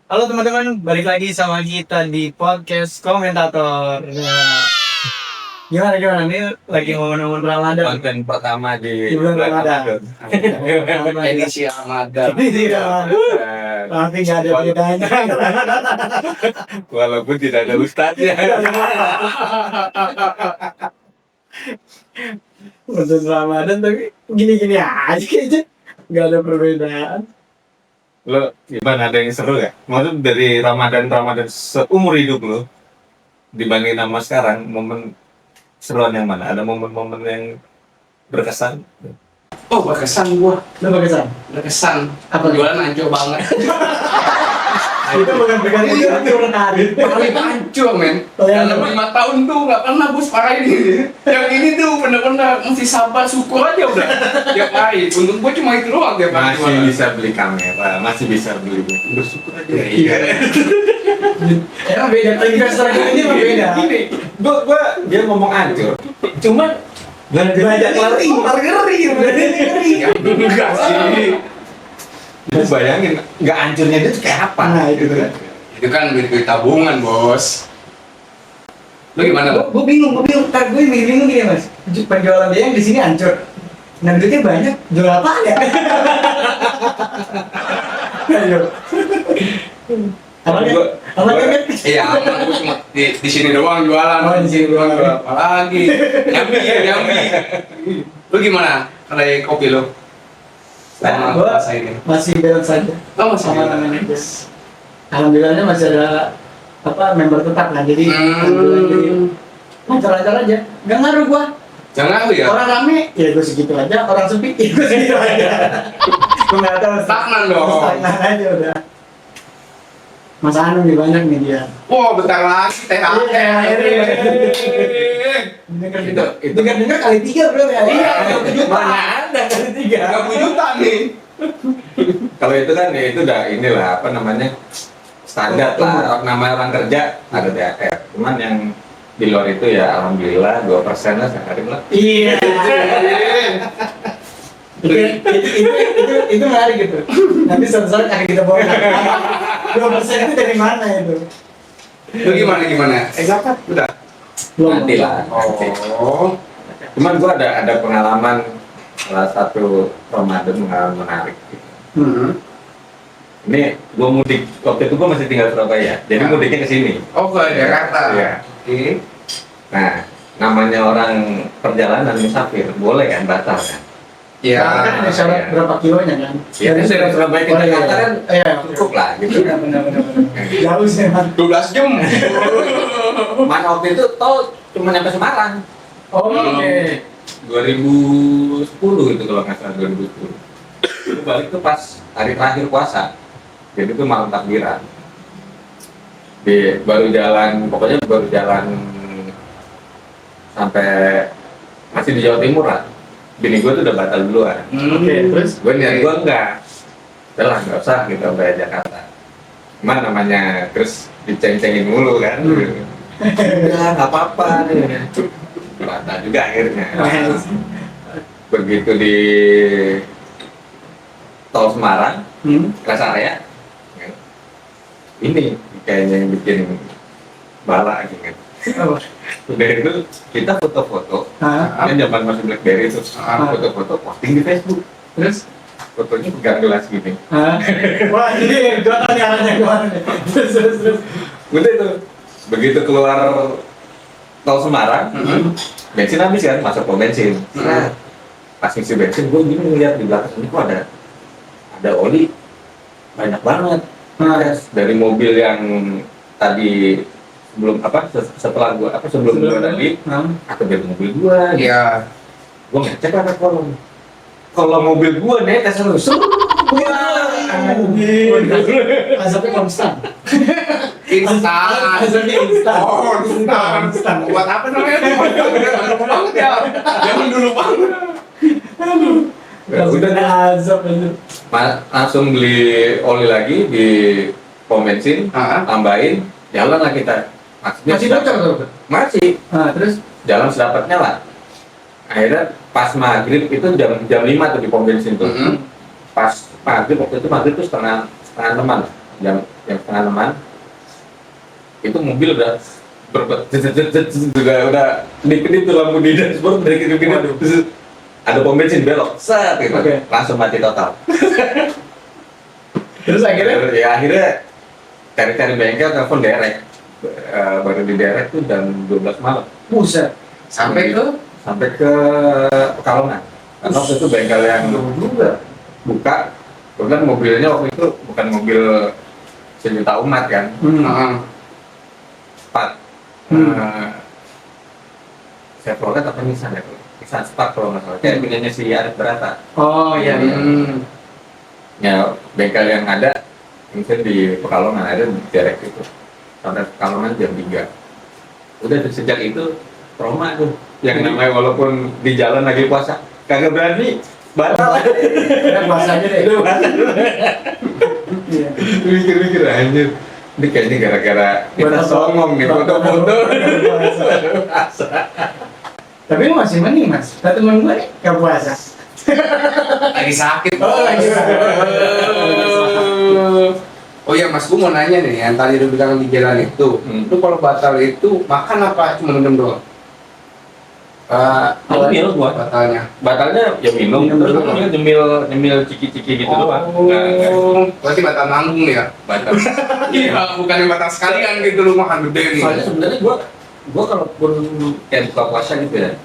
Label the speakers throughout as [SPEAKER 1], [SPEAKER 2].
[SPEAKER 1] Halo teman-teman, balik lagi sama kita di podcast komentator. Ya. Gimana nih lagi momen-momen Ramadan.
[SPEAKER 2] Konten pertama di
[SPEAKER 1] bulan Ramadan.
[SPEAKER 2] Edisi Ramadan.
[SPEAKER 1] Tapi nggak ada bedanya.
[SPEAKER 2] Walaupun tidak ada ustadznya.
[SPEAKER 1] Untuk Ramadan tapi gini-gini aja kayaknya. Nggak ada perbedaan.
[SPEAKER 2] Lo gimana, ada yang seru gak? Maksud dari Ramadan seumur hidup lo dibanding sama sekarang, momen seruan yang mana? Ada momen-momen yang berkesan?
[SPEAKER 3] Oh, berkesan gua.
[SPEAKER 1] Lo berkesan?
[SPEAKER 3] Berkesan.
[SPEAKER 1] Apa?
[SPEAKER 3] Jualan hancur banget.
[SPEAKER 1] Itu bukan berkesan, itu menarik.
[SPEAKER 3] Paling hancur, men.
[SPEAKER 1] Oh, iya.
[SPEAKER 3] Dalam 5 tahun tuh nggak pernah bos parah ini. Yang ini tuh bener-bener mesti sabar, syukur aja udah. Tiap hari. Untung gua cuma itu doang tiap hari.
[SPEAKER 2] Masih bisa beli kamera, masih bisa beli. Bersyukur aja.
[SPEAKER 1] Iya. Emang beda, investor ini emang beda.
[SPEAKER 2] Gini, gua dia ngomong hancur. Cuman
[SPEAKER 1] Banyak ngeri.
[SPEAKER 3] Ya, enggak sih.
[SPEAKER 2] Lu bayangin, nggak hancurnya dia tuh kayak apa?
[SPEAKER 1] Nah, itu kan.
[SPEAKER 3] Itu kan duit tabungan, bos. Lu gimana, Bang?
[SPEAKER 1] Gue bingung. Ntar gue bingung gini mas. Penjualan dia yang di sini hancur. Nah duitnya banyak, jual apaan ya? Ayo. Apa kan?
[SPEAKER 3] Iya, aman gua cuma di sini doang jualan.
[SPEAKER 1] Oh, di sini doang.
[SPEAKER 3] Apa lagi? Nyambi. Lu gimana? Kalau kopi lu?
[SPEAKER 1] Nah,
[SPEAKER 3] Sama
[SPEAKER 1] gue
[SPEAKER 3] puasa ini.
[SPEAKER 1] masih balance saja.
[SPEAKER 3] Oh, masih
[SPEAKER 1] Sama
[SPEAKER 3] balance.
[SPEAKER 1] namanya. Alhamdulillahnya masih ada member tetap kan. Jadi alhamdulillah jadi lancar aja. Gak ngaruh gua.
[SPEAKER 3] Jangan lu ya.
[SPEAKER 1] Orang rame, ya gue segitu aja. Orang sepi, ya gue segitu aja. Gue nggak tahu.
[SPEAKER 3] Stagnan dong.
[SPEAKER 1] Stagnan aja udah. Mas Anu nih banyak nih dia.
[SPEAKER 3] Wah, bentar lagi THR.
[SPEAKER 1] Dengar kali 3 bro ya.
[SPEAKER 3] Iya,
[SPEAKER 1] Mana ada kali 3.
[SPEAKER 3] 30 juta nih.
[SPEAKER 2] Kalau itu kan ya itu udah inilah apa namanya standar lah, namanya orang kerja ada THR. Cuman yang di luar itu ya alhamdulillah 2% lah sehari lah.
[SPEAKER 1] Iya. Itu menarik gitu. Nanti suatu saat akan kita bongkar. 2% itu dari mana itu?
[SPEAKER 3] Lu gimana?
[SPEAKER 1] Zakat
[SPEAKER 3] Udah.
[SPEAKER 2] Nanti lah.
[SPEAKER 3] Oh.
[SPEAKER 2] Cuman gua ada pengalaman salah satu Ramadan pengalaman menarik. Ini gua mudik waktu itu gua masih tinggal di Surabaya, jadi mudiknya ke sini.
[SPEAKER 3] Oh, ke Jakarta.
[SPEAKER 2] Iya.
[SPEAKER 3] Oke.
[SPEAKER 2] Nah, namanya orang perjalanan musafir boleh kan batal kan?
[SPEAKER 3] Iya.
[SPEAKER 1] kan ada syarat berapa kilonya kan?
[SPEAKER 2] Ya, dari Surabaya ke Jakarta kan
[SPEAKER 1] iya,
[SPEAKER 2] cukup lah gitu
[SPEAKER 1] Iya
[SPEAKER 2] kan.
[SPEAKER 1] benar. Jauh sih man.
[SPEAKER 3] 12 jam.
[SPEAKER 2] Mana waktu itu tol cuma nyampe Semarang.
[SPEAKER 1] Oh, oke.
[SPEAKER 2] 2010 itu kalau nggak salah 2010. Itu balik tuh pas hari terakhir puasa. Jadi itu malam takbiran. Pokoknya baru jalan sampai masih di Jawa Timur lah. Bini gue tuh udah batal duluan.
[SPEAKER 1] Oke, terus
[SPEAKER 2] Gue niat gue enggak. Udah lah, nggak usah gitu sampai Jakarta. Cuman namanya terus diceng-cengin mulu kan. Ya nggak apa-apa nih. Batal juga akhirnya. Begitu di tol Semarang, rest area, ini kayaknya yang bikin bala gitu kan.
[SPEAKER 1] apa?
[SPEAKER 2] Udah itu kita foto-foto,
[SPEAKER 1] Hah?
[SPEAKER 2] kan zaman masih BlackBerry itu, foto-foto posting di Facebook.
[SPEAKER 1] Terus?
[SPEAKER 2] Fotonya pegang gelas gini.
[SPEAKER 1] Hah? Wah, ini gua tahu nih arahnya kemana nih. Terus.
[SPEAKER 2] Udah itu, begitu keluar tol Semarang, bensin habis kan, masuk pom bensin. Nah, pas ngisi bensin, gue gini ngeliat di belakang ini kok ada oli banyak banget. Dari mobil yang tadi setelah gua sebelum gua tadi atau dari mobil gua gitu.
[SPEAKER 3] Iya.
[SPEAKER 2] Gua ngecek lah ke kolom. Kalau mobil gua netes terus.
[SPEAKER 1] Asapnya konstan.
[SPEAKER 3] Instan.
[SPEAKER 1] Asapnya instan.
[SPEAKER 3] Oh, instan. Buat apa namanya? Dulu banget ya. Jangan dulu banget.
[SPEAKER 2] Udah
[SPEAKER 1] azab itu.
[SPEAKER 2] langsung beli oli lagi di pom bensin, tambahin, jalan lah kita. Maksudnya
[SPEAKER 1] Masih bocor tuh?
[SPEAKER 2] masih
[SPEAKER 1] Terus?
[SPEAKER 2] jalan sedapatnya lah. Akhirnya pas maghrib itu jam 5 tuh di pom bensin tuh. Pas maghrib waktu itu maghrib tuh setengah 6-an. jam setengah 6-an itu mobil udah udah kedip-kedip tuh lampu di dashboard dari kedip-kedip terus ada pom bensin belok set gitu langsung mati total.
[SPEAKER 1] Terus akhirnya
[SPEAKER 2] akhirnya cari-cari bengkel telepon derek. Baru di derek tuh jam 12 malam.
[SPEAKER 1] buset.
[SPEAKER 3] Sampai ke
[SPEAKER 2] Pekalongan. Karena waktu itu bengkel yang buka, kemudian mobilnya waktu itu bukan mobil sejuta umat kan, Spark. Chevrolet apa Nissan ya? Nissan Spark kalau nggak salah. Kayak punyanya si Arif Berata.
[SPEAKER 1] Oh iya.
[SPEAKER 2] Ya bengkel yang ada, mungkin di Pekalongan ada di derek itu. Sampai Pekalongan jam 3. Udah sejak itu trauma tuh. Yang namanya walaupun di jalan lagi puasa, kagak berani batal.
[SPEAKER 1] Udah puasa aja deh.
[SPEAKER 2] Udah puasa dulu.
[SPEAKER 1] Iya.
[SPEAKER 2] Mikir-mikir anjir. Ini kayaknya gara-gara kita
[SPEAKER 1] Batal.
[SPEAKER 2] songong nih foto-foto.
[SPEAKER 1] Puasa. Tapi lu masih mending mas. Satu temen gue nih gak puasa.
[SPEAKER 3] lagi sakit.
[SPEAKER 1] Oh, lagi sakit.
[SPEAKER 3] Oh iya mas, gue mau nanya nih, yang tadi lu bilang di jalan itu, lu kalau batal itu makan apa cuma minum doang?
[SPEAKER 2] Nyemil gua. Batalnya ya minum, terus nyemil ciki-ciki gitu doang.
[SPEAKER 3] Berarti batal nanggung ya? Batal. Iya, bukan yang batal sekalian gitu lu makan gede nih.
[SPEAKER 2] Soalnya sebenarnya gua kalaupun kayak buka puasa gitu ya,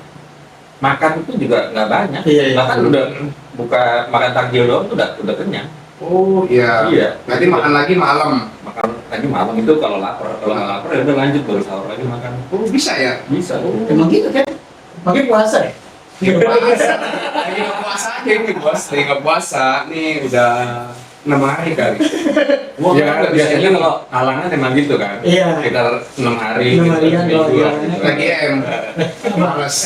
[SPEAKER 2] makan itu juga nggak banyak.
[SPEAKER 1] Iya.
[SPEAKER 2] Bahkan udah buka makan takjil doang tuh udah kenyang.
[SPEAKER 3] Oh iya. Nanti makan lagi malam.
[SPEAKER 2] Makan lagi malam itu kalau lapar. Kalau nggak lapar ya udah lanjut baru sahur lagi makan.
[SPEAKER 3] Oh bisa ya?
[SPEAKER 2] Bisa.
[SPEAKER 1] Emang gitu kan? Pakai puasa ya?
[SPEAKER 3] Lagi puasa. Lagi nggak puasa aja nih bos. Lagi nggak puasa nih udah 6 hari kali.
[SPEAKER 2] Ya biasanya kalau halangan emang gitu kan.
[SPEAKER 1] Iya.
[SPEAKER 2] Sekitar 6 hari.
[SPEAKER 1] 6 harian
[SPEAKER 2] gitu,
[SPEAKER 1] kalau
[SPEAKER 2] seminggu lah,
[SPEAKER 1] jalannya.
[SPEAKER 2] gitu.
[SPEAKER 3] Lagi males.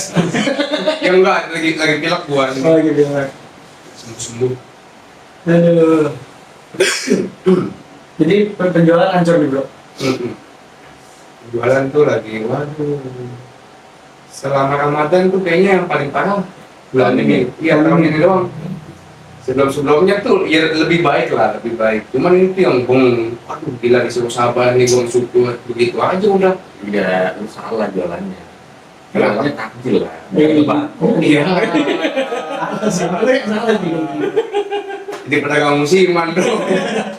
[SPEAKER 3] Ya enggak, lagi pilek gua nih.
[SPEAKER 1] Oh gitu ya.
[SPEAKER 3] Sembuh.
[SPEAKER 1] Aduh. Jadi penjualan hancur nih bro.
[SPEAKER 3] Jualan tuh lagi, waduh. Selama Ramadan tuh kayaknya yang paling parah bulan ini. Iya, tahun ini doang. Sebelum-sebelumnya tuh ya lebih baik lah, lebih baik. Cuman ini tuh yang aduh gila disuruh sabar nih, syukur begitu aja udah.
[SPEAKER 2] Iya, lu salah jualannya.
[SPEAKER 3] Kenapa?
[SPEAKER 2] Jualannya takjil lah.
[SPEAKER 1] Oh
[SPEAKER 3] Iya.
[SPEAKER 1] salah sih, salah sih.
[SPEAKER 3] Jadi pedagang musiman dong.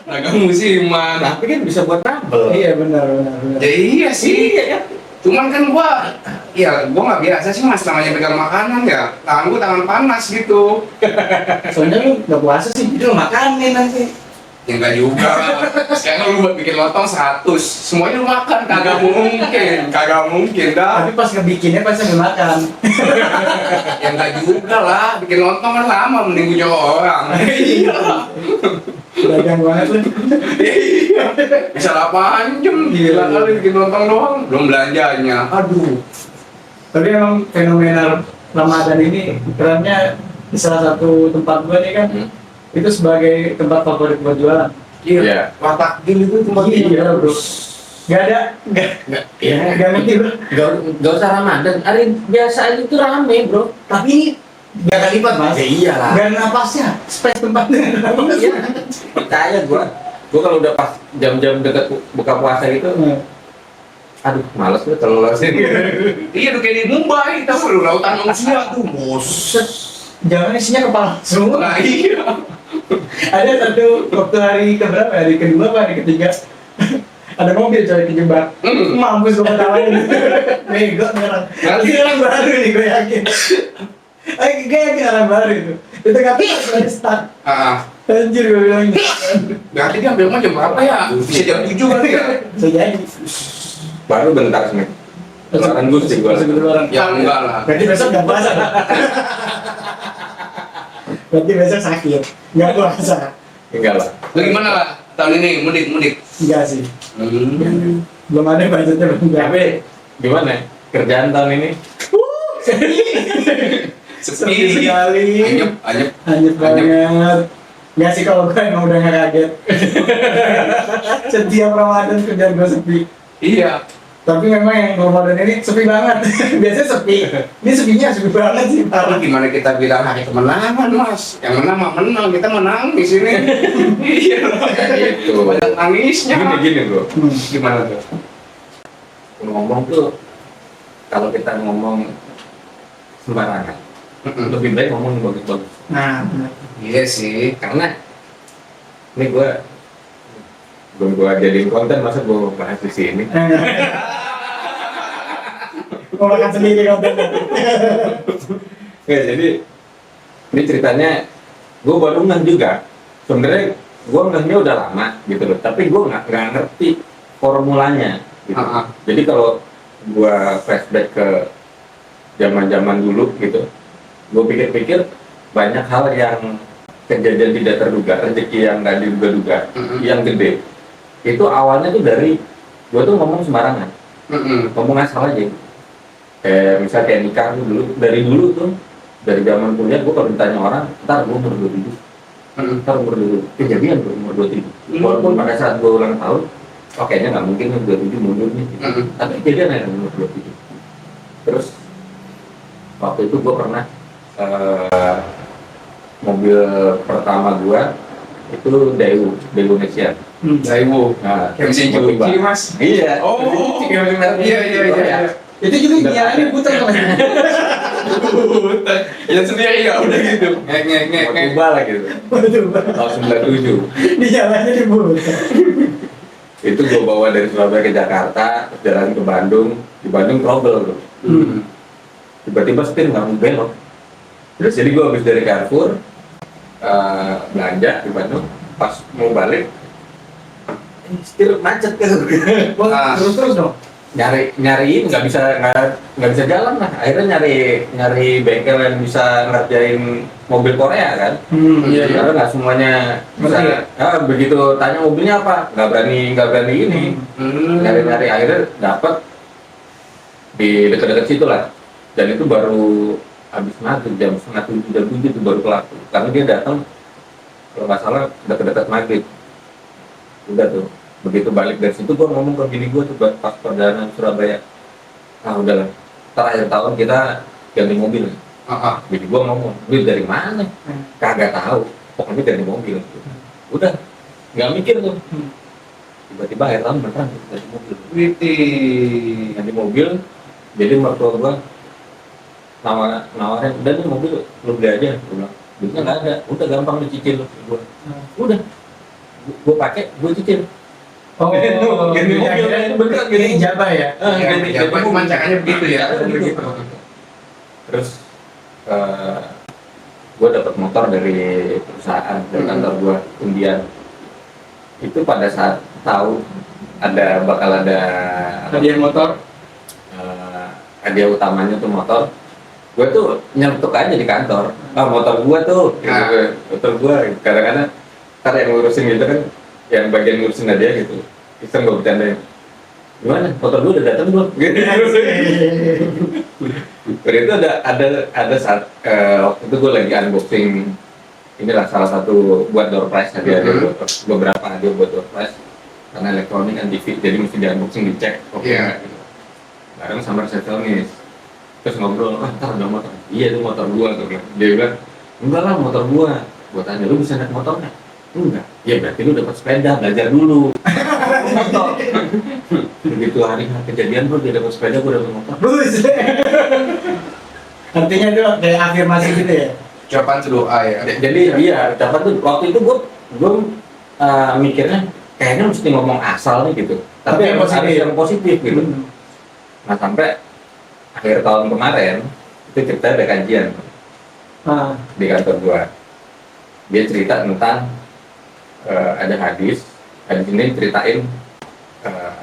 [SPEAKER 3] Pedagang musiman.
[SPEAKER 2] Tapi kan bisa buat nambel.
[SPEAKER 1] Iya benar.
[SPEAKER 3] Ya iya sih. Cuman kan gua nggak biasa sih mas namanya pegang makanan ya. Tangan gua tangan panas gitu.
[SPEAKER 1] Soalnya lu nggak puasa sih, jadi lu makanin nanti.
[SPEAKER 3] Ya enggak juga. Sekarang lu buat bikin lontong 100, semuanya lu makan, kagak mungkin dah.
[SPEAKER 1] Tapi pas ngebikinnya pasti sambil makan.
[SPEAKER 3] Ya enggak juga lah, bikin lontong kan lama mending punya orang.
[SPEAKER 1] Dagang banget lu.
[SPEAKER 3] Bisa 8 jam, gila kali bikin lontong doang, belum belanjanya. Aduh.
[SPEAKER 1] Tapi emang fenomena Ramadan ini kerennya di salah satu tempat gua nih kan, itu sebagai tempat favorit buat jualan.
[SPEAKER 3] Iya. Watak gil itu tempat
[SPEAKER 1] Iya bro. Gak ada, gak ngerti bro.
[SPEAKER 2] Gak usah Ramadan, hari biasa aja itu rame bro.
[SPEAKER 1] Tapi ini gak kali lipat mas.
[SPEAKER 2] Ya iyalah.
[SPEAKER 1] Gak ada napasnya, space tempatnya.
[SPEAKER 2] Iya, percaya gua kalau udah pas jam-jam dekat buka puasa gitu, aduh males tuh kalau lewat sini.
[SPEAKER 3] Iya, udah kayak di Mumbai, tahu lu lautan manusia tuh, boset.
[SPEAKER 1] Jangan isinya kepala semua.
[SPEAKER 3] Nah iya.
[SPEAKER 1] Ada satu waktu hari keberapa? Hari kedua apa hari ketiga? Ada mobil coy kejebak. Mampus gue ketawain. Bego nih orang. Ini orang baru nih gue yakin. Gue yakin orang baru itu. Itu kata lagi start. Anjir gue bilang.
[SPEAKER 3] Berarti dia ambil jam berapa ya? Bisa jam 7 kali ya?
[SPEAKER 1] Bisa jadi.
[SPEAKER 2] Baru bentar sih. Keluaran gusti gua.
[SPEAKER 3] Ya enggak lah.
[SPEAKER 1] Berarti besok gak puasa. Berarti besok sakit. Gak puasa.
[SPEAKER 2] Enggak lah.
[SPEAKER 3] Lu gimana lah? Tahun ini mudik?
[SPEAKER 1] Enggak sih. Belum ada budgetnya belum.
[SPEAKER 2] Tapi gimana? Kerjaan tahun ini?
[SPEAKER 1] Sepi sekali.
[SPEAKER 3] Anyep.
[SPEAKER 1] Banget. Nggak sih kalau gue emang udah nggak kaget. Setiap Ramadan kerjaan gue sepi.
[SPEAKER 3] Iya.
[SPEAKER 1] Tapi memang yang Ramadan ini sepi banget. Biasanya sepi. Ini sepinya sepi banget sih.
[SPEAKER 3] Tapi gimana kita bilang hari kemenangan, Mas? Yang menang mah menang, kita menang di sini. Iya,
[SPEAKER 2] gitu.
[SPEAKER 3] banyak nangisnya.
[SPEAKER 2] Gini bro,
[SPEAKER 3] Gimana tuh?
[SPEAKER 2] ngomong tuh kalau kita ngomong sembarangan, lebih baik ngomong yang bagus-bagus.
[SPEAKER 1] Nah, benar.
[SPEAKER 3] Iya sih.
[SPEAKER 2] Karena ini gue jadiin konten, masa gue bahas di sini.
[SPEAKER 1] Mau makan sendiri kontennya.
[SPEAKER 2] Ya, jadi ini ceritanya gue baru ngeh juga. Sebenarnya gue ngehnya udah lama gitu loh, tapi gue nggak ngerti formulanya. Gitu. Jadi kalau gue flashback ke zaman-zaman dulu gitu, gue pikir-pikir banyak hal yang kejadian tidak terduga, rezeki yang nggak diduga-duga, yang gede. Itu awalnya tuh dari gue tuh ngomong sembarangan, ngomong asal aja. Kayak misalnya kayak nikah tuh dulu tuh dari zaman kuliah gue kalau ditanya orang, ntar gue umur 27, ntar umur 27, kejadian gue umur 27. Walaupun pada saat gue ulang tahun, oh kayaknya nggak mungkin nih 27 mundur nih, tapi kejadian aja umur 27. Terus waktu itu gue pernah mobil pertama gue itu Daewoo Nexia.
[SPEAKER 3] Daewoo.
[SPEAKER 2] Nah,
[SPEAKER 3] Mesin
[SPEAKER 2] mobil
[SPEAKER 3] cuci,
[SPEAKER 2] bak.
[SPEAKER 3] Mas.
[SPEAKER 2] Iya.
[SPEAKER 3] Oh, iya.
[SPEAKER 1] Itu juga nyalain putar kan.
[SPEAKER 3] Ya sendiri ya udah gitu. Ngek.
[SPEAKER 2] Mobil lah gitu.
[SPEAKER 1] Waduh,
[SPEAKER 2] Tahun 97.
[SPEAKER 1] di jalannya diputar.
[SPEAKER 2] Itu gue bawa dari Surabaya ke Jakarta, terus jalan ke Bandung. Di Bandung trouble. Tiba-tiba setir nggak mau belok. Terus jadi gue habis dari Carrefour belanja di Bandung, pas mau balik setir macet kan.
[SPEAKER 1] Terus dong.
[SPEAKER 2] nyariin nggak bisa jalan lah. Akhirnya nyari bengkel yang bisa ngerjain mobil Korea kan.
[SPEAKER 3] Iya.
[SPEAKER 2] Karena nggak semuanya bisa. Begitu tanya mobilnya apa, nggak berani ini. Nyari akhirnya dapat di dekat-dekat situ lah. Dan itu baru habis maghrib jam 6:30 jam 7 itu baru pelaku. Karena dia datang kalau nggak salah dekat-dekat maghrib. Udah tuh. Begitu balik dari situ gue ngomong ke bini gue tuh pas perjalanan Surabaya, udahlah, terakhir tahun kita ganti mobil. Bini gue ngomong, duit dari mana? Kagak tahu, pokoknya ganti mobil. Udah, nggak mikir tuh. Tiba-tiba akhir tahun beneran ganti mobil. Ganti mobil, jadi mertua gue nawarin, udah nih mobil lu beli aja. Gue bilang, duitnya nggak ada, udah gampang dicicil. Udah, gue pakai, gue cicil.
[SPEAKER 1] Oh,
[SPEAKER 2] ganti mobil itu beneran
[SPEAKER 1] Ini ijabah ya?
[SPEAKER 3] Ganti cuma caranya begitu ya.
[SPEAKER 2] Begitu. Terus gue dapat motor dari perusahaan dari kantor gue undian. Itu pada saat tahu bakal ada
[SPEAKER 1] Hadiah motor.
[SPEAKER 2] hadiah utamanya tuh motor, gue tuh nyelutuk aja di kantor. Motor gue tuh, motor gue kadang-kadang ntar yang ngurusin gitu kan, yang bagian ngurusin aja gitu. Iseng gue bercandain, gimana? Motor gue udah datang belum? Gitu. Waktu itu ada saat waktu itu gue lagi unboxing, inilah salah satu buat door prize, hadiah beberapa hadiah buat door prize karena elektronik kan TV, jadi mesti di unboxing dicek. Gitu. Bareng sama resepsionis, terus ngobrol, ntar ada motor. Iya itu motor gua tuh. Dia bilang, enggak lah motor gua. Gua tanya, lu bisa naik motor nggak? Enggak. Ya berarti lu dapat sepeda, belajar dulu. Motor. Begitu hari kejadian gua dia dapat sepeda, gua dapat motor.
[SPEAKER 1] Artinya itu kayak afirmasi gitu ya?
[SPEAKER 3] Ucapan itu doa ya.
[SPEAKER 2] Jadi iya, ucapan tuh waktu itu gua mikirnya kayaknya mesti ngomong asal nih gitu. Tapi harus yang positif gitu. Nah sampai akhir tahun kemarin itu ceritanya ada kajian di kantor gua. Dia cerita tentang ada hadis ini ceritain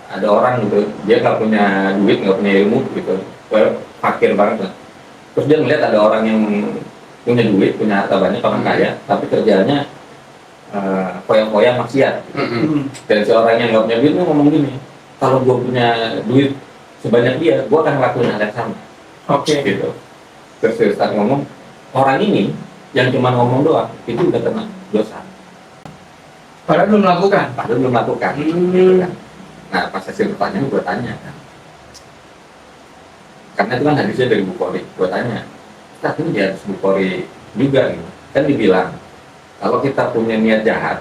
[SPEAKER 2] ada orang gitu, dia nggak punya duit, nggak punya ilmu gitu, fakir banget lah. Terus dia ngeliat ada orang yang punya duit, punya harta banyak, orang kaya, tapi kerjaannya foya-foya maksiat. Dan si orang yang nggak punya duit tuh ngomong gini, kalau gua punya duit sebanyak dia, gue akan ngelakuin hal yang sama. Gitu. Terus Ustaz ngomong, orang ini yang cuma ngomong doang, itu udah kena dosa.
[SPEAKER 1] Padahal belum melakukan.
[SPEAKER 2] Gitu kan. Nah, pas hasil pertanyaan gue tanya kan, karena itu kan hadisnya dari Bukhari. Gue tanya, Ustaz ini di hadis Bukhari juga gitu. Kan dibilang kalau kita punya niat jahat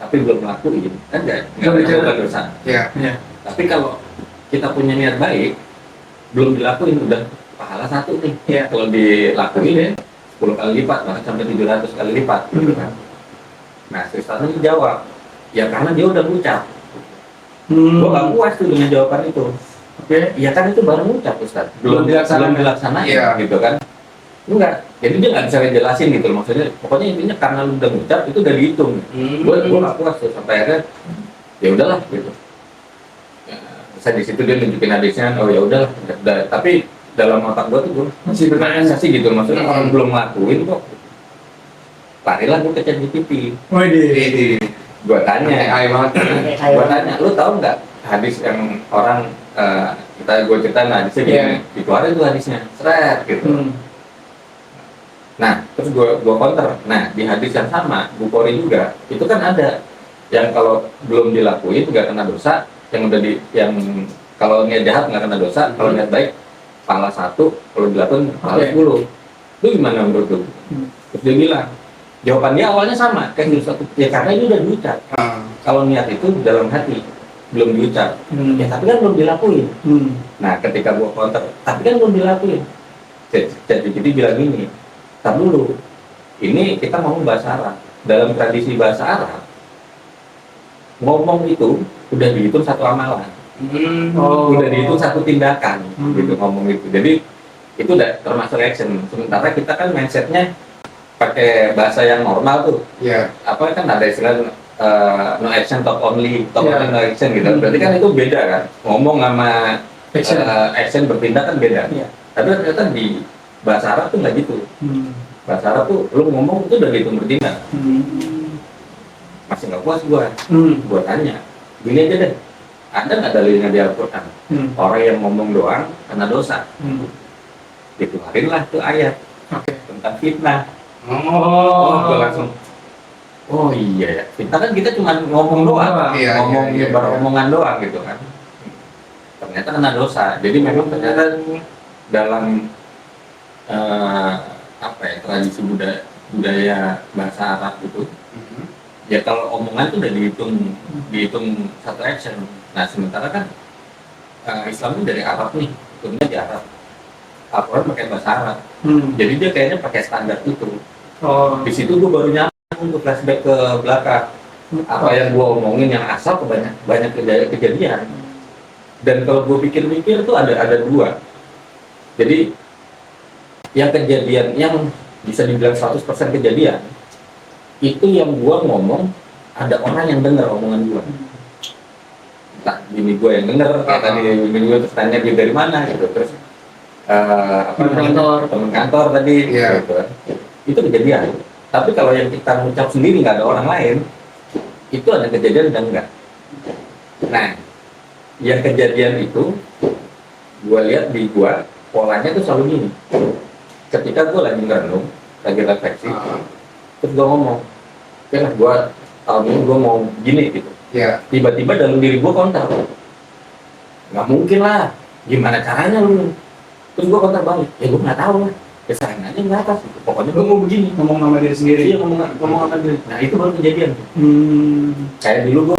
[SPEAKER 2] tapi belum ngelakuin kan nggak ada dosa.
[SPEAKER 3] Iya.
[SPEAKER 1] Iya.
[SPEAKER 2] Tapi kalau kita punya niat baik belum dilakuin udah pahala 1 nih.
[SPEAKER 1] Iya.
[SPEAKER 2] Kalau dilakuin ya 10 kali lipat bahkan sampai 700 kali lipat gitu kan. Nah si Ustaz ini jawab ya karena dia udah ngucap. Gue gak puas tuh dengan jawaban itu.
[SPEAKER 1] Oke.
[SPEAKER 2] Ya kan itu baru ngucap Ustaz, belum dilaksanain
[SPEAKER 3] Iya.
[SPEAKER 2] gitu kan. Enggak, jadi dia nggak bisa ngejelasin gitu loh. Maksudnya pokoknya intinya karena lu udah ngucap itu udah dihitung. Gue gak puas tuh sampai akhirnya ya udahlah gitu. Ya, bisa di situ dia nunjukin hadisnya, oh ya udahlah udah. Tapi dalam otak gue tuh gue
[SPEAKER 1] Masih bertanya.
[SPEAKER 2] masa sih gitu, maksudnya orang belum ngelakuin kok larilah gue ke ChatGPT.
[SPEAKER 1] Widih.
[SPEAKER 2] Gue tanya,
[SPEAKER 3] AI banget.
[SPEAKER 2] gue tanya, lu tahu nggak hadis yang orang gue ceritain hadisnya gini,
[SPEAKER 1] Iya.
[SPEAKER 2] dikeluarin tuh hadisnya, seret gitu. Nah, terus gue counter. Nah, di hadis yang sama, Bukhari juga, itu kan ada yang kalau belum dilakuin nggak kena dosa, yang udah yang kalau niat jahat nggak kena dosa, kalau niat baik pahala 1, kalau dilakuin pahala 10. Lu gimana menurut lu? Terus dia bilang, jawaban dia awalnya sama, kayak Ustaz, ya karena ini udah diucap. Kalau niat itu dalam hati, belum diucap. Ya tapi kan belum dilakuin. Nah, ketika gua counter, tapi kan belum dilakuin. Jadi bilang gini, tar dulu, ini kita mau bahasa Arab. Dalam tradisi bahasa Arab, ngomong itu udah dihitung 1 amalan. Udah dihitung 1 tindakan, gitu ngomong itu. Jadi itu udah termasuk action. Sementara kita kan mindsetnya pakai bahasa yang normal tuh.
[SPEAKER 3] Iya.
[SPEAKER 2] Apa kan ada istilah no action talk only
[SPEAKER 1] Iya.
[SPEAKER 2] no action gitu. Berarti kan itu beda kan. Ngomong sama
[SPEAKER 1] Action.
[SPEAKER 2] action bertindak kan beda.
[SPEAKER 1] Iya.
[SPEAKER 2] Tapi ternyata di bahasa Arab tuh nggak gitu. Bahasa Arab tuh lu ngomong itu udah dihitung bertindak. Masih nggak puas gua tanya. Gini aja deh. Ada nggak dalilnya di Al-Quran? Orang yang ngomong doang kena dosa. Dikeluarin lah tuh ayat
[SPEAKER 1] Oke.
[SPEAKER 2] tentang fitnah.
[SPEAKER 3] Oh.
[SPEAKER 2] Gue langsung, oh iya ya, fitnah kan kita cuma ngomong doang,
[SPEAKER 3] Iya,
[SPEAKER 2] ngomong
[SPEAKER 3] iya, iya,
[SPEAKER 2] beromongan doang gitu kan. Ternyata kena dosa. Jadi memang ternyata dalam apa ya, tradisi budaya bahasa Arab gitu, ya kalau omongan itu udah dihitung 1 action. Nah sementara kan Islam itu dari Arab nih, hukumnya di Arab. Al-Quran pakai bahasa Arab. Jadi dia kayaknya pakai standar itu.
[SPEAKER 1] Oh.
[SPEAKER 2] Di situ gue baru nyambung tuh flashback ke belakang. Apa yang gue omongin yang asal banyak kejadian. Dan kalau gue pikir-pikir tuh ada 2. Jadi yang kejadian yang bisa dibilang 100% kejadian itu yang gue ngomong ada orang yang dengar omongan gue. Entah bini gue yang denger, kayak tadi bini gue terus tanya dia dari mana gitu, terus teman kantor tadi,
[SPEAKER 3] Iya.
[SPEAKER 2] gitu kan. Itu kejadian. Tapi kalau yang kita ngucap sendiri nggak ada orang lain, itu ada kejadian dan enggak. Nah, yang kejadian itu, gue lihat di gue polanya tuh selalu gini. Ketika gue lagi merenung, lagi refleksi, terus gue ngomong, ya gue tahun ini gue mau gini gitu.
[SPEAKER 3] Iya.
[SPEAKER 2] Tiba-tiba dalam diri gue counter, nggak mungkin lah, gimana caranya lu? Terus gue counter balik, ya gue nggak tahu lah, ya serahin aja nggak atas, gitu. Pokoknya gue mau begini.
[SPEAKER 1] Ngomong sama diri sendiri.
[SPEAKER 2] Iya ngomong sama diri. Nah itu baru kejadian. Kayak dulu gue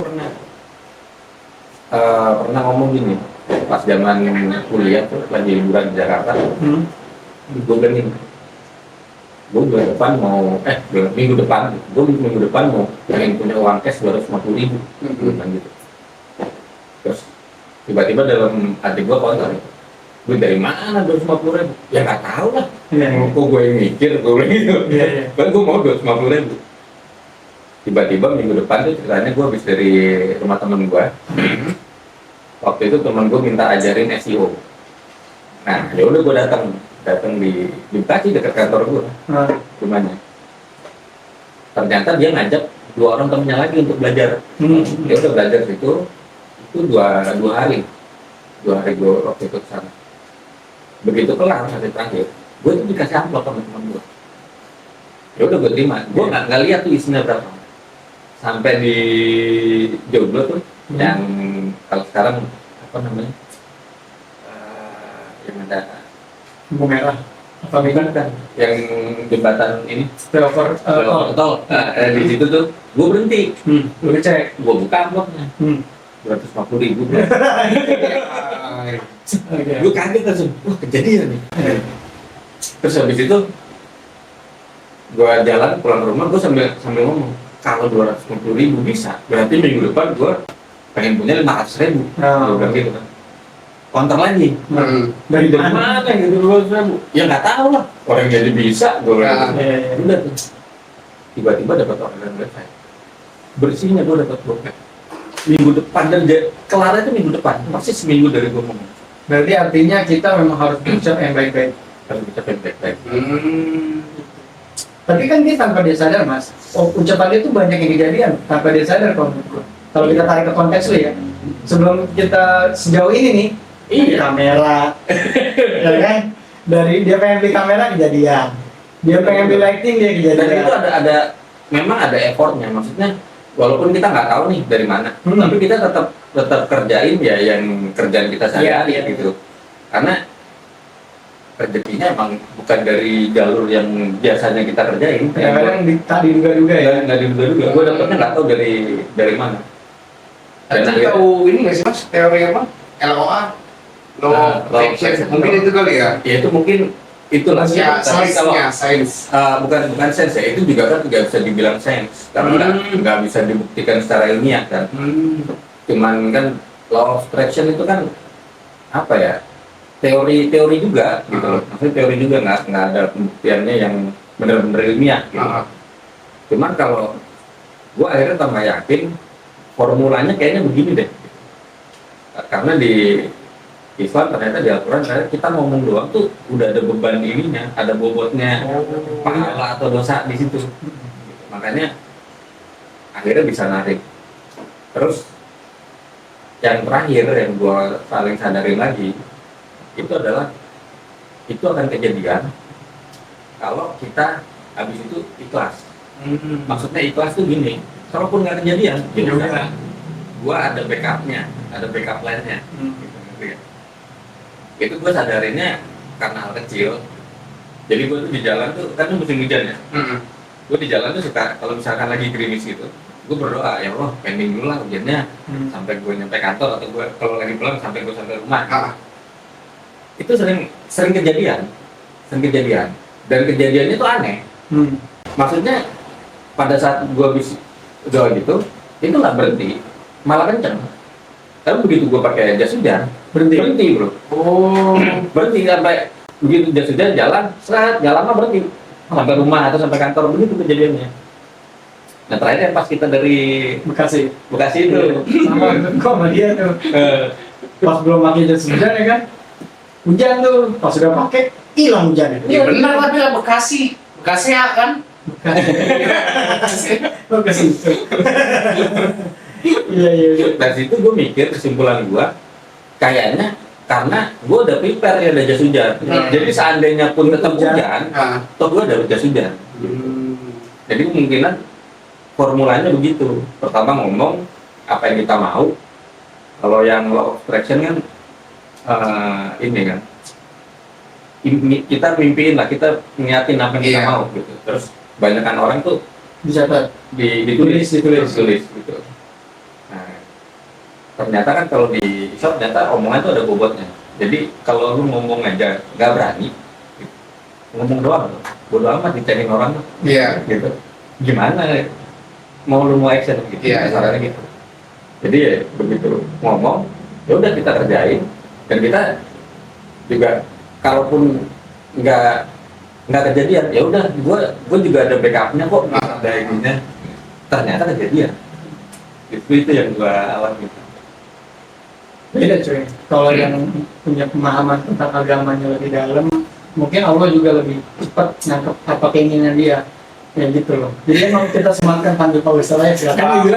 [SPEAKER 2] pernah ngomong gini, pas zaman kuliah tuh lagi liburan di Jakarta, gue bilang gini, gue minggu depan mau pengen punya uang cash 250.000, gue bilang gitu. Terus tiba-tiba dalam hati gue counter, gue dari mana 250.000? Ya nggak tahu lah.
[SPEAKER 1] Iya.
[SPEAKER 2] Kok gue yang mikir, gue bilang gitu.
[SPEAKER 1] Iya, iya.
[SPEAKER 2] Kan gue mau 250.000. Tiba-tiba minggu depan tuh ceritanya gue habis dari rumah temen gue. Waktu itu temen gue minta ajarin SEO. Nah, ya udah gue datang di Bekasi dekat kantor gue, rumahnya. Ternyata dia ngajak 2 orang temennya lagi untuk belajar. Dia udah belajar itu dua hari gue waktu itu kesana. Begitu kelar hari terakhir, gue tuh dikasih amplop sama teman gue. Ya udah gue terima, gue nggak lihat tuh isinya berapa. Sampai di Jomblo tuh, yang kalau sekarang apa namanya, yang ada
[SPEAKER 1] lampu merah. Apa
[SPEAKER 2] bukan
[SPEAKER 1] bukan?
[SPEAKER 2] kan yang jembatan ini
[SPEAKER 1] Flyover
[SPEAKER 2] tol. Nah, di situ tuh gue berhenti,
[SPEAKER 1] Lu ngecek.
[SPEAKER 2] gue buka amplopnya
[SPEAKER 1] Hmm.
[SPEAKER 2] 250.000.
[SPEAKER 1] Oke.
[SPEAKER 2] Gue kaget langsung, wah kejadian nih. Terus habis itu gue jalan pulang rumah, gue sambil ngomong, kalau 250.000 bisa, berarti minggu depan gue pengen punya 500.000. Gue bilang gitu kan. Konter lagi.
[SPEAKER 1] Dari
[SPEAKER 2] Dari
[SPEAKER 1] mana?
[SPEAKER 2] mana gitu 200.000? Ya nggak tahu lah. Orang jadi bisa, gue bilang.
[SPEAKER 1] Ya.
[SPEAKER 2] Udah tuh. Tiba-tiba dapat orderan website. Bersihnya gue dapat bokep. Minggu depan dan kelarnya itu minggu depan. Masih seminggu dari gue ngomong.
[SPEAKER 1] Berarti artinya kita memang harus ucap yang baik-baik.
[SPEAKER 2] Harus bisa baik-baik.
[SPEAKER 1] Tapi kan dia tanpa dia sadar, Mas. Ucapan dia tuh banyak yang kejadian tanpa dia sadar kalau menurut gua. Kalau kita tarik ke konteks lu ya. Sebelum kita sejauh ini nih, kamera, ya kan? Dari dia pengen beli kamera kejadian. Dia pengen beli lighting dia
[SPEAKER 2] Dan
[SPEAKER 1] kejadian.
[SPEAKER 2] itu memang ada effortnya. Maksudnya walaupun kita nggak tahu nih dari mana, tapi kita tetap kerjain ya yang kerjaan kita sehari-hari
[SPEAKER 1] Iya.
[SPEAKER 2] gitu. Karena rezekinya emang bukan dari jalur yang biasanya kita kerjain.
[SPEAKER 1] Ya kadang tak diduga-duga ya.
[SPEAKER 2] Nggak diduga-duga. Gue dapetnya nggak tahu dari mana. Dan
[SPEAKER 3] Tapi
[SPEAKER 2] akhirnya-
[SPEAKER 3] tahu ini nggak sih mas teori apa? LOA, law
[SPEAKER 2] Law of
[SPEAKER 3] action.
[SPEAKER 2] attraction.
[SPEAKER 3] Mungkin itu kali ya.
[SPEAKER 2] ya itu mungkin itulah.
[SPEAKER 3] Ya,
[SPEAKER 2] Tapi kalau
[SPEAKER 3] sains.
[SPEAKER 2] bukan sains ya, itu juga kan tidak bisa dibilang sains karena nggak bisa dibuktikan secara ilmiah kan. Cuman kan law of attraction itu kan apa ya, teori juga gitu loh. Maksudnya teori juga nggak ada pembuktiannya yang benar-benar ilmiah gitu. Cuman kalau gua akhirnya tambah yakin formulanya kayaknya begini deh, karena di Islam ternyata di Al-Quran ternyata kita ngomong doang tuh udah ada beban ininya, ada bobotnya pahala atau dosa di situ. Makanya akhirnya bisa narik. Terus yang terakhir yang gua paling sadarin lagi itu adalah itu akan kejadian kalau kita habis itu ikhlas. Maksudnya ikhlas tuh gini, kalaupun nggak kejadian, ya udah, gua ada backupnya, ada backup plan-nya. Gitu ya. Itu gua sadarinnya karena hal kecil. Jadi gua tuh di jalan tuh kan musim hujan ya. Gua di jalan tuh suka kalau misalkan lagi gerimis gitu, gue berdoa ya Allah pending dulu lah hujannya sampai gue nyampe kantor atau gue kalau lagi pulang sampai gue sampai rumah. Itu sering kejadian dan kejadiannya itu aneh. Maksudnya pada saat gue habis doa gitu itu nggak berhenti, malah kenceng. Tapi begitu gue pakai jas hujan berhenti bro. Berhenti sampai begitu jas hujan jalan nggak lama berhenti sampai rumah atau sampai kantor, begitu kejadiannya. Nah terakhir pas kita dari
[SPEAKER 1] Bekasi
[SPEAKER 2] itu
[SPEAKER 1] sama kok sama dia tuh pas belum pakai jas hujan ya kan, hujan tuh pas sudah pakai hilang hujannya.
[SPEAKER 3] Ya benar tapi lah Bekasi ya kan.
[SPEAKER 1] Bekasi iya
[SPEAKER 2] dari situ gue mikir, kesimpulan gue kayaknya karena gue udah prepare ya ada jas hujan. Jadi seandainya pun tetap hujan, toh gue ada jas hujan. Jadi kemungkinan formulanya begitu. Pertama ngomong apa yang kita mau. Kalau yang law of attraction kan ini kan kita mimpiin lah, kita niatin apa yang kita mau gitu. Terus banyakkan orang tuh
[SPEAKER 1] dicatat
[SPEAKER 2] ditulis gitu. Nah, ternyata kan kalau di Islam ternyata omongan tuh ada bobotnya. Jadi kalau lu ngomong aja nggak berani, ngomong doang, bodo amat dicengin orang tuh.
[SPEAKER 3] Iya.
[SPEAKER 2] Gitu. Gimana? Mau lu mau action gitu?
[SPEAKER 3] Iya.
[SPEAKER 2] Caranya gitu. Jadi ya begitu ngomong, ya udah kita kerjain dan kita juga kalaupun nggak kejadian, ya udah gue juga ada backupnya kok, ada ininya. Ternyata kejadian. Itu yang gue alami.
[SPEAKER 1] beda cuy. Kalau yang punya pemahaman tentang agamanya lebih dalam, mungkin Allah juga lebih cepat nangkep apa keinginan dia. Ya gitu loh. Jadi emang kita semangatkan panggil Pak Wisala ya silakan.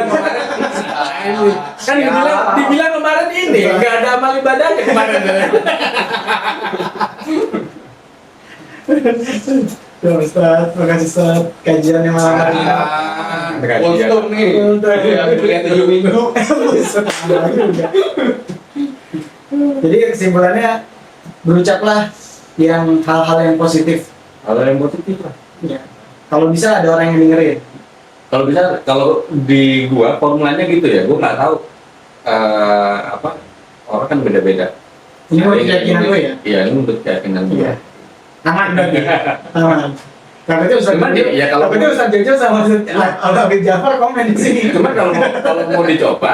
[SPEAKER 2] Dibilang kemarin ini nggak ada amal ibadahnya kemarin.
[SPEAKER 1] Ya Ustaz, terima kasih Ustaz kajiannya malam hari ini.
[SPEAKER 3] Untung nih. Kuliah 7 minggu.
[SPEAKER 1] Jadi kesimpulannya berucaplah yang hal-hal yang positif.
[SPEAKER 2] Kalau yang positif lah.
[SPEAKER 1] Ya. Kalau bisa ada orang yang dengerin.
[SPEAKER 2] Kalau bisa, kalau di gua formulanya gitu ya, gua nggak tahu apa, orang kan beda-beda.
[SPEAKER 1] Ini
[SPEAKER 2] Ada
[SPEAKER 1] menurut
[SPEAKER 2] yang
[SPEAKER 1] keyakinan gue ya.
[SPEAKER 2] Iya, ini menurut keyakinan gua.
[SPEAKER 1] Iya. Aman berarti. Aman. Karena itu Ustaz
[SPEAKER 2] Cuman
[SPEAKER 1] Jojo,
[SPEAKER 2] ya kalau-
[SPEAKER 1] tapi itu Ustaz Jojo sama Al-Habib Jafar komen di sini.
[SPEAKER 2] Cuman kalau mau dicoba,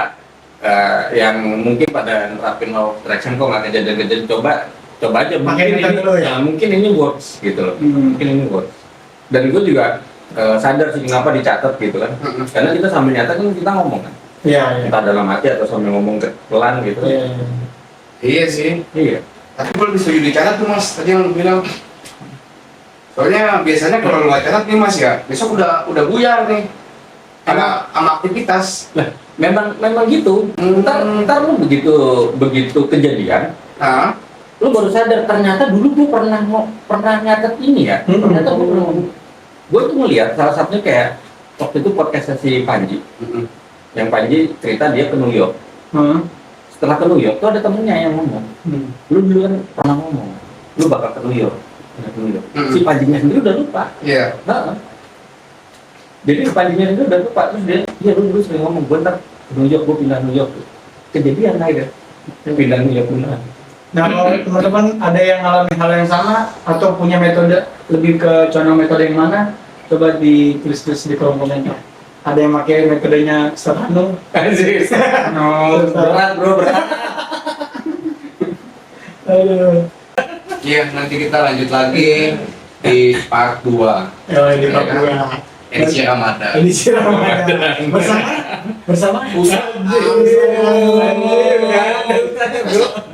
[SPEAKER 2] yang mungkin pada nerapin law of attraction kok nggak kejadian-kejadian, coba aja.
[SPEAKER 1] Pakai kita dulu ya.
[SPEAKER 2] Mungkin ini works gitu loh.
[SPEAKER 1] Hmm.
[SPEAKER 2] Mungkin ini works. Dan gue juga sadar sih kenapa dicatat gitu kan. Karena kita sambil nyata kan kita ngomong kan.
[SPEAKER 1] Iya, iya.
[SPEAKER 2] Entah dalam hati atau sambil ngomong pelan gitu.
[SPEAKER 1] Iya.
[SPEAKER 3] Iya sih.
[SPEAKER 2] Iya.
[SPEAKER 3] Tapi gue lebih setuju dicatat tuh mas, tadi yang lu bilang. Soalnya biasanya kalau lu nggak catat nih mas ya, besok udah buyar nih. Sama aktivitas.
[SPEAKER 2] Nah, memang gitu. Ntar lu begitu kejadian,
[SPEAKER 3] Nah,
[SPEAKER 2] lu baru sadar ternyata dulu gue pernah nyatet ini ya. Ternyata gue tuh ngeliat salah satunya kayak waktu itu podcastnya si Panji. Yang Panji cerita dia ke New York. Setelah ke New York tuh ada temennya yang ngomong, lu dulu kan pernah ngomong, lu bakal ke New York. Si Panjinya sendiri udah lupa.
[SPEAKER 3] iya.
[SPEAKER 2] Heeh. Jadi si Panjinya sendiri udah lupa, terus dia, iya lu dulu sering ngomong, gue ntar ke New York, gue pindah New York. Kejadian aja, pindah New York beneran.
[SPEAKER 1] Nah, kalau teman-teman ada yang ngalamin hal yang sama atau punya metode lebih ke condong metode yang mana, coba ditulis-tulis di kolom komentar. Ada yang pakai metodenya Serrano.
[SPEAKER 2] Anjir.
[SPEAKER 1] No,
[SPEAKER 2] Berat bro, berat.
[SPEAKER 1] Aduh.
[SPEAKER 3] Iya, nanti kita lanjut lagi di part 2
[SPEAKER 1] Ya, di Papua.
[SPEAKER 3] edisi Ramadan.
[SPEAKER 1] Edisi Ramadan. Bersama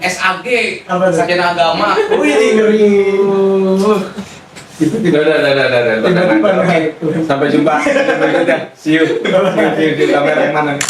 [SPEAKER 3] SAG,
[SPEAKER 1] Apa tuh?
[SPEAKER 3] Sarjana Agama.
[SPEAKER 1] Wih, ngeri.
[SPEAKER 2] Itu tidak ada.
[SPEAKER 1] Tiba-tiba naik.
[SPEAKER 2] Sampai jumpa. See you. See you di kamera yang mana nih?